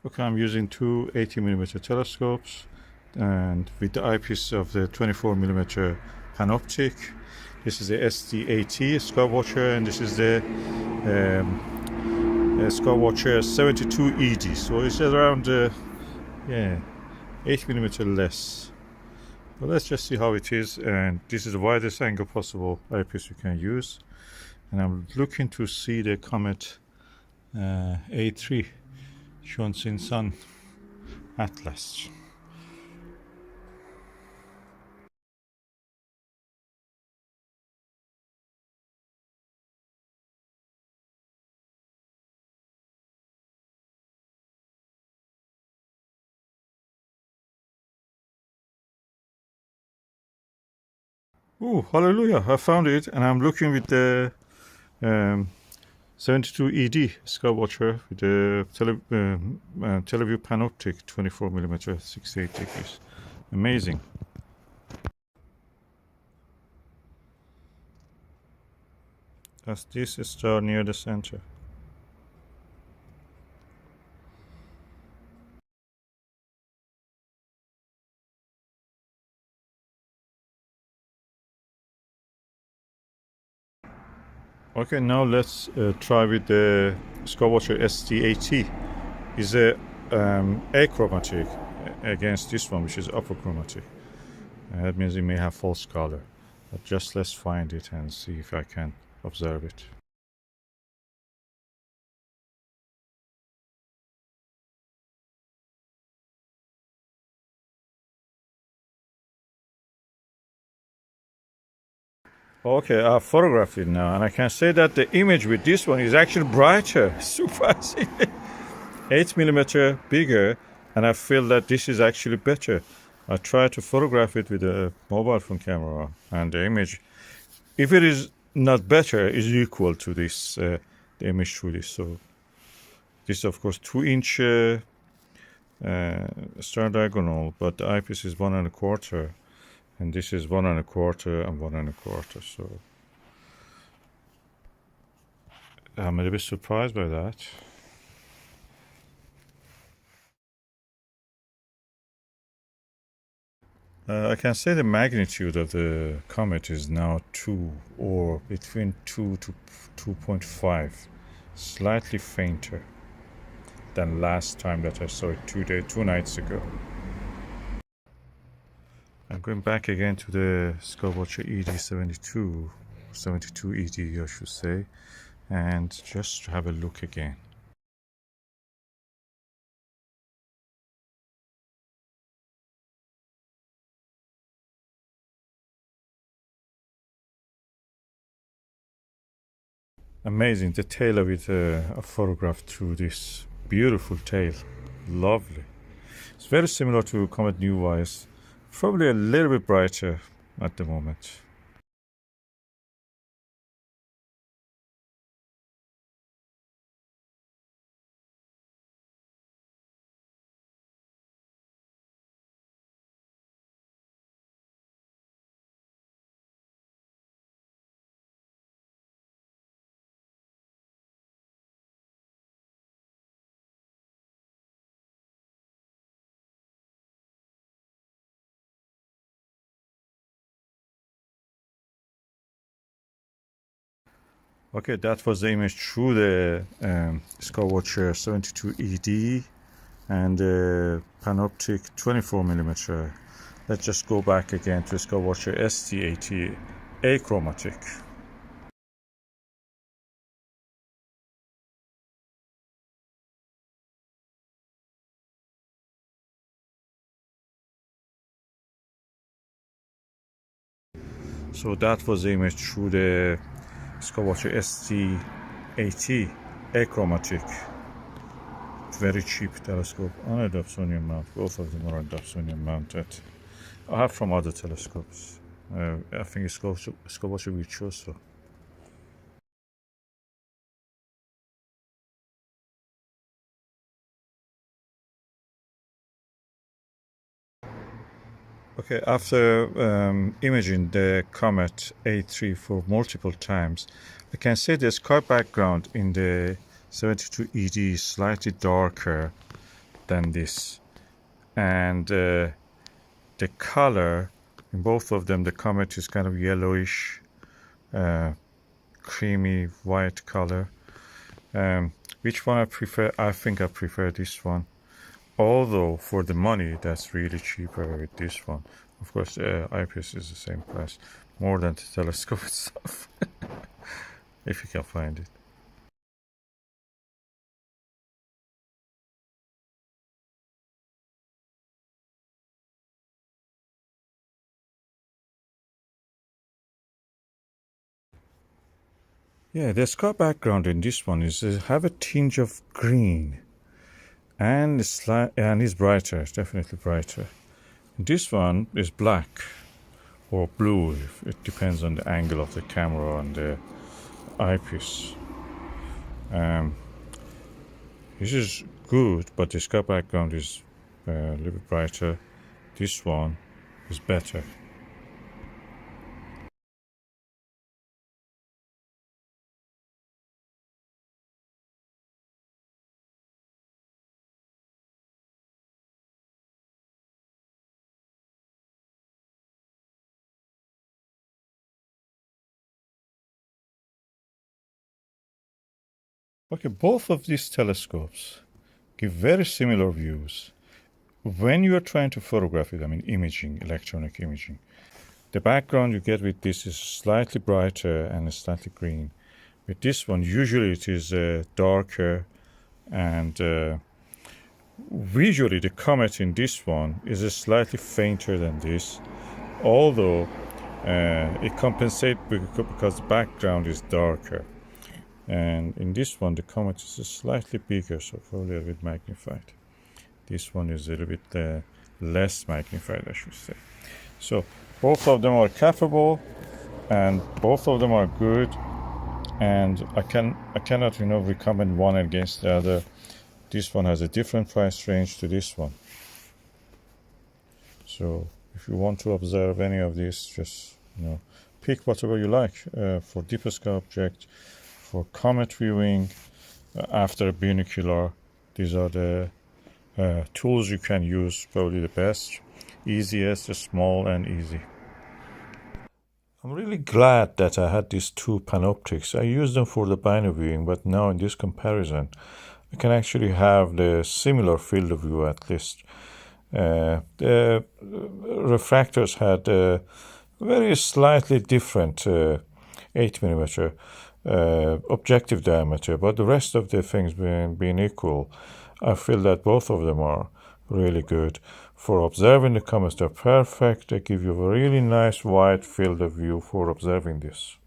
Okay, I'm using two 80mm telescopes and with the eyepiece of the 24mm Panoptic. This is the SD80 Skywatcher, and this is the Skywatcher 72ED. So it's around 8mm less. But let's just see how it is. And this is the widest angle possible eyepiece you can use. And I'm looking to see the Comet A3 Tsuchinshan-ATLAS. Oh, hallelujah! I found it, and I'm looking with the 72ED Skywatcher with the Teleview Panoptic 24mm 68 degrees. Amazing. That's this star near the center. Okay, now let's try with the Skywatcher SD80. Is a Achromatic against this one, which is Apochromatic. That means it may have false color. But just let's find it and see if I can observe it. Okay, I photographed it now, and I can say that the image with this one is actually brighter, surprisingly. 8mm bigger, and I feel that this is actually better. I tried to photograph it with a mobile phone camera, and the image, if it is not better, is equal to this, the image through this. So this is of course 2-inch star diagonal, but the eyepiece is 1.25. And this is 1.25 and 1.25, so I'm a little bit surprised by that. I can say the magnitude of the comet is now 2, or between 2 to 2.5, slightly fainter than last time that I saw it 2 nights ago. I'm going back again to the Skywatcher ED72, 72ED I should say, and just have a look again. Amazing, the tail of it, I photographed through this beautiful tail. Lovely. It's very similar to Comet Neowise. Probably a little bit brighter at the moment. Okay, that was the image through the Skywatcher 72ED and Panoptic 24mm. Let's just go back again to Skywatcher SD80 Achromatic. So that was the image through the Skywatcher SD80 Achromatic. Very cheap telescope on a Dobsonian mount. Both of them are on Dobsonian mounted. I have from other telescopes. I think it's Skywatcher Virtuoso. Okay, after imaging the Comet A3 for multiple times, I can say the sky background in the 72ED is slightly darker than this. And the color in both of them, the Comet is kind of yellowish, creamy white color. Which one I prefer? I think I prefer this one. Although for the money, that's really cheaper with this one. Of course, Eyepiece is the same price, more than the telescope itself, if you can find it. Yeah, the sky background in this one is have a tinge of green, and it's brighter. It's definitely brighter. This one is black or blue. It depends on the angle of the camera and the eyepiece. This is good, but the sky background is a little bit brighter. This one is better. Okay, both of these telescopes give very similar views. When you are trying to photograph it, I mean imaging, electronic imaging, the background you get with this is slightly brighter and slightly green. With this one, usually it is darker, and visually the Comet in this one is slightly fainter than this, although it compensates because the background is darker. And in this one, the Comet is slightly bigger, so probably a bit magnified. This one is a little bit less magnified, I should say. So both of them are capable, and both of them are good. And I cannot, recommend one against the other. This one has a different price range to this one. So if you want to observe any of these, just pick whatever you like for deep sky object. For comet viewing after binocular, these are the tools you can use, probably the best, easiest, small and easy. I'm really glad that I had these two Panoptics. I used them for the bino viewing, but now in this comparison, I can actually have the similar field of view at least. The refractors had very slightly different 8mm objective diameter, but the rest of the things being equal, I feel that both of them are really good. For observing the comets, they're perfect. They give you a really nice wide field of view for observing this.